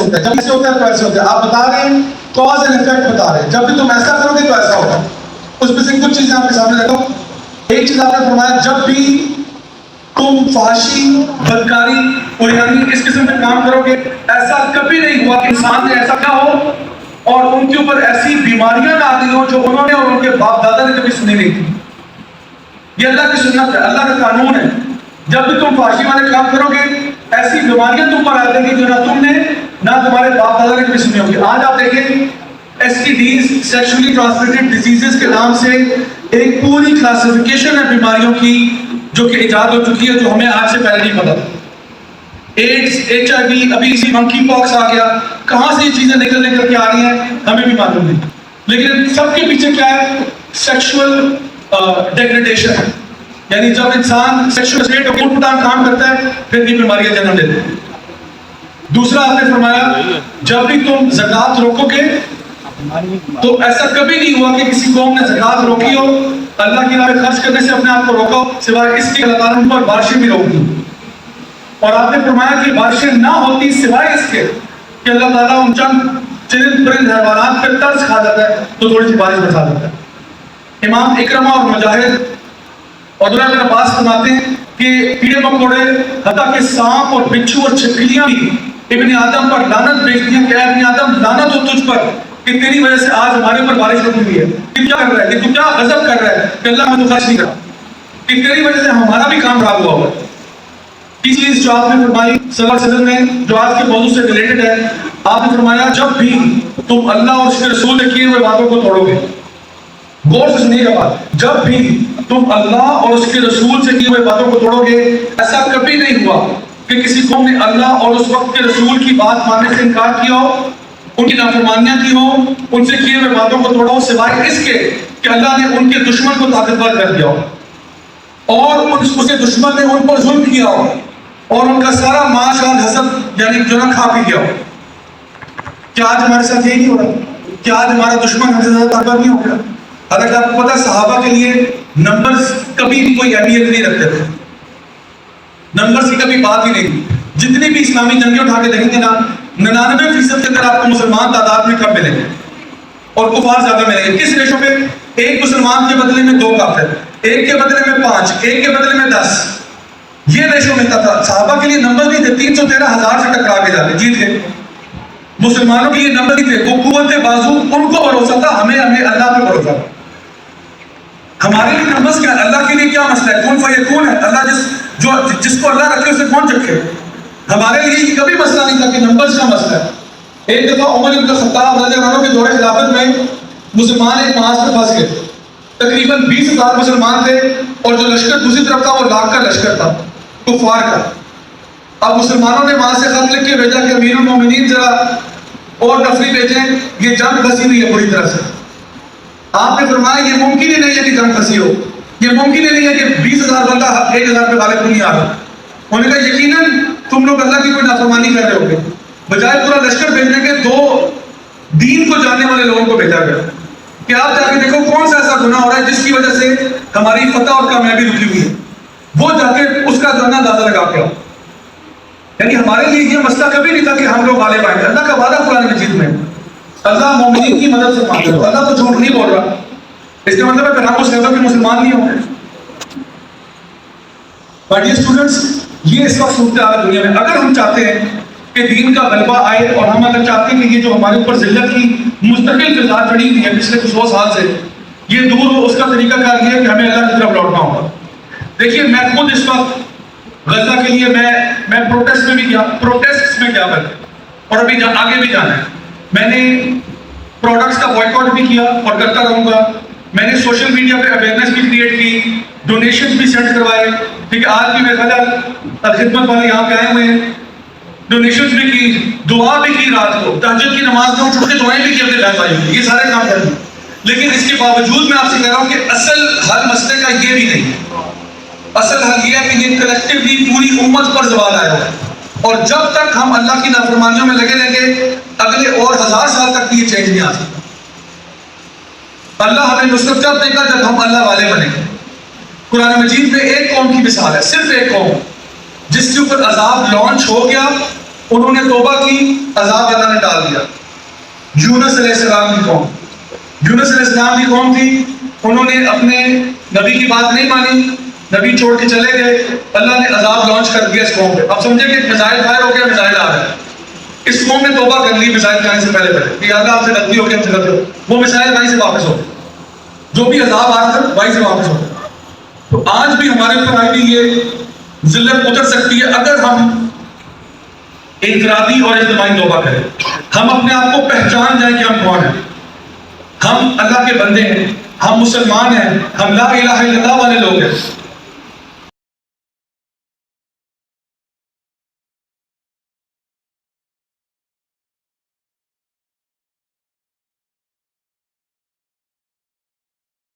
ہوتا ہے, جب ایسے ہوتا ہے تو ایسے ہوتا ہے. آپ بتا رہے ہیں کاز اینڈ افیکٹ بتا رہے ہیں, جب بھی تم ایسا کرو گے تو ایسا ہوگا. اس میں سے کچھ چیزیں آپ کے سامنے رکھو. ایک چیز آپ نے فرمایا, جب بھی تم فحاشی, بدکاری اور یعنی اس قسم کے کام کرو گے, ایسا کبھی نہیں ہوا کہ انسان نے ایسا کیا ہو اور ان کے اوپر ایسی بیماریاں نہ آتی ہوں جو انہوں نے اور ان کے باپ دادا نے کبھی سنی نہیں تھی. یہ اللہ کی سنت ہے, اللہ کا قانون ہے. جب بھی تم فحاشی والے کام کرو گے ایسی بیماریاں تم پر آ جائیں گی جو نہ تم نے نہ تمہارے باپ دادا نے کبھی سنی ہوگی. آج آپ دیکھیں STDs, سیکشولی ٹرانسمیٹڈ ڈیزیزز کے نام سے ایک پوری کلاسیفیکیشن ہے بیماریوں کی جو کہ ایجاد ہو چکی ہے, جو ہمیں آج سے پہلے نہیں پتا. ایڈز, HIV, ابھی اسی منکی پاکس آ گیا. کہاں سے یہ چیزیں نکل کے آ رہی ہیں ہمیں بھی معلوم نہیں. لیکن سب کے پیچھے کیا ہے؟ سیکشول ڈیگریڈیشن ہے. یعنی جب انسان سیکشول اسٹیٹ کو اٹھ پٹانگ کام کرتا ہے پھر یہ بیماریاں جنم لیتی ہیں. دوسرا آپ نے فرمایا جب بھی تم زکوٰۃ روکو گے تو ایسا کبھی نہیں ہوا کہ کسی قوم نے زکوٰۃ روکی ہو, اللہ کی راہ میں خرچ کرنے سے اپنے آپ کو روکا ہو, سوائے اس کے اللہ تعالیٰ نے پر بارشیں بھی روک دی. اور آپ نے فرمایا کہ بارشیں نہ ہوتی سوائے اس کے کہ اللہ تعالیٰ ان چند چرند پرند حیوانات پہ ترس کھا جاتا ہے تو تھوڑی سی بارش برسا دیتا ہے. امام اکرمہ اور مجاہد اور عبداللہ بن عباس فرماتے ہیں کہ کیڑے مکوڑے حتیٰ کہ سانپ اور بچھو اور چھپکلیاں بھی ابن آدم پر لعنت بھیجتی ہیں کہ اے ابن آدم لعنت ہو تجھ پر کہ تیری وجہ سے آج ہمارے اوپر بارش رک ہوئی ہے. کہ کیا کر رہا ہے, کہ تو کیا غضب کر رہا ہے کہ اللہ ہمیں تو خرچ نہیں کرا, کہ تیری وجہ سے ہمارا بھی کام خراب ہوا ہوا ہے. تیسری چیز جو آپ نے فرمائی صلی اللہ علیہ وسلم نے, جو آج کے موضوع سے ریلیٹڈ ہے, آپ نے فرمایا جب بھی تم اللہ اور اس کے رسول نے کیے ہوئے باتوں کو توڑو گے, غور سے سنیے گا بات, جب بھی تم اللہ اور اس کے رسول سے کیے ہوئے باتوں کو توڑو گے, ایسا کبھی نہیں ہوا کہ کسی قوم نے اللہ اور اس وقت کے رسول کی بات ماننے سے انکار کیا ہو, ان کی نافرمانیاں کی ہو, ان سے کیے ہوئے باتوں کو توڑا ہو, سوائے اس کے کہ اللہ نے ان کے دشمن کو طاقتور کر دیا ہو اور اس کے دشمن نے ان پر ظلم کیا ہو اور ان کا سارا معاش آج حسب یعنی جو نہ کھا پی گیا ہو. کیا آج ہمارے ساتھ یہی نہیں ہو رہا؟ کیا آج ہمارا دشمن ہم سے زیادہ طاقتور نہیں ہو گیا؟ حالانکہ آپ کو پتا ہے صحابہ کے لیے نمبرز کبھی بھی کوئی اہمیت نہیں رکھتے تھے, نمبرز کی کبھی بات ہی نہیں. جتنی بھی اسلامی جنگیں اٹھا کے دیکھیں گے نا, 99% کے اندر آپ کو مسلمان تعداد میں کم ملیں گے اور کفار زیادہ ملیں گے. کس ریشو پہ؟ ایک مسلمان کے بدلے میں 2 کافر, ایک کے بدلے میں 5, ایک کے بدلے میں 10. یہ ریشو ملتا تھا. صحابہ کے لیے نمبر نہیں تھے, 313,000 سے ٹکرا کے جاتے, جیت گئے. مسلمانوں کے لیے نمبر نہیں تھے, وہ قوت بازو, ان کو بھروسہ تھا, ہمیں اللہ پہ بھروسہ تھا. ہمارے لیے نمبرز کیا ہے؟ اللہ کے لیے کیا مسئلہ ہے؟ کون فیکون ہے, اللہ جس کو اللہ رکھے اسے کون چکھے. ہمارے لیے یہ کبھی مسئلہ نہیں تھا کہ نمبرز کا مسئلہ ہے. ایک دفعہ عمر بن خطاب رضی اللہ عنہ کے دور خلافت میں مسلمان ایک محاذ میں پھنس گئے. تقریباً 20,000 مسلمان تھے اور جو لشکر دوسری طرف تھا وہ لاکھ کا لشکر تھا, کفار کا. اب مسلمانوں نے وہاں سے خط لکھ کے بھیجا کہ امیر المومنین ذرا اور تفریح بھیجیں, یہ جنگ پھنسی ہوئی ہے پوری طرح سے. آپ نے فرمایا یہ ممکن ہی نہیں ہے کہ جنگ پھنسی ہو, یہ ممکن ہی نہیں ہے کہ 20,000 بندہ 1,000 پہ غالب نہیں آ رہا. انہوں نے کہا یقیناً تم لوگ اللہ کی کوئی نافرمانی کر رہے ہوگے. بجائے پورا لشکر بھیجنے کے 2 دین کو جاننے والے لوگوں کو بھیجا گیا کہ آپ جا کے دیکھو کون سا ایسا گناہ ہو رہا ہے جس کی وجہ سے ہماری فتح اور کامیابی رکی ہوئی ہے, وہ جا کے اس کا جو ہے نا اندازہ لگا کے آؤ. یعنی ہمارے لیے یہ مسئلہ کبھی نہیں تھا کہ ہم لوگ غالب آئیں گے. اللہ کا وعدہ قرآن مجید میں, اللہ مومنین کی مدد سے مانگے, اللہ تو جھوٹ نہیں بول رہا. اس کا مطلب ہے کہ ہم اس لیول کے مسلمان نہیں ہوں گے. بٹ یہ اسٹوڈنٹس, یہ اس وقت صورتحال ہے دنیا میں. اگر ہم چاہتے ہیں کہ دین کا غلبہ آئے اور ہم اگر چاہتے ہیں کہ یہ جو ہمارے اوپر ذلت کی مستقل فضا چڑھی ہوئی ہے پچھلے کچھ 100 سال سے یہ دور ہو, اس کا طریقہ کار یہ ہے کہ ہمیں اللہ کی طرف لوٹنا ہوگا. دیکھیے میں خود اس وقت غزہ کے لیے میں پروٹیسٹ میں بھی گیا, پروٹیسٹ میں گیا اور ابھی آگے بھی جانا ہے. میں نے پروڈکٹس کا بوائکاٹ بھی کیا اور کرتا رہوں گا. میں نے سوشل میڈیا پہ اویئرنیس بھی کریٹ کی, ڈونیشنز بھی سینڈ کروائے. ٹھیک ہے, آج بھی میں خدمت والے یہاں پہ آئے ہوئے ہیں, ڈونیشنز بھی کی, دعا بھی کی, رات کو تہجد کی نماز میں اٹھ کے دعائیں بھی کی اپنے بہن بھائیوں کی, یہ سارے کام کر دیں. لیکن اس کے باوجود میں آپ سے کہہ رہا ہوں کہ اصل حل مسئلے کا یہ بھی نہیں ہے. اصل حل یہ ہے کہ یہ کلیکٹیولی پوری امت پر زوال آیا ہے, اور جب تک ہم اللہ کی نافرمانیوں میں لگے رہیں گے اگلے اور 1000 سال تک یہ چینج نہیں آ سکتا. اللہ ہمیں نصرت جب دے گا جب ہم اللہ والے بنیں گے. قرآن مجید میں ایک قوم کی مثال ہے, صرف ایک قوم جس کے اوپر عذاب لانچ ہو گیا انہوں نے توبہ کی، عذاب اللہ نے ڈال دیا. یونس علیہ السلام کی قوم، یونس علیہ السلام کی قوم تھی، انہوں نے اپنے نبی کی بات نہیں مانی، نبی چھوڑ کے چلے گئے، اللہ نے عذاب لانچ کر دیا اس قوم پہ. اب سمجھے کہ میزائل فائر ہو گیا، میزائل آ رہا ہے. اس قوم نے توبہ کر لی میزائل جانے سے پہلے کہ اللہ آپ سے غلطی ہو گئی، ہم سے غلطی ہو، وہ میزائل وہیں سے واپس ہو گئے، جو بھی عذاب آ رہا تھا وہیں سے واپس ہو گئے. تو آج بھی ہمارے اوپر آئی بھی یہ ذلت اتر سکتی ہے اگر ہم انفرادی اور اجتماعی توبہ کریں. ہم اپنے آپ کو پہچان جائیں کہ ہم کون ہیں. ہم اللہ کے بندے ہیں، ہم مسلمان ہیں، ہم لا الہ الا اللہ والے لوگ ہیں.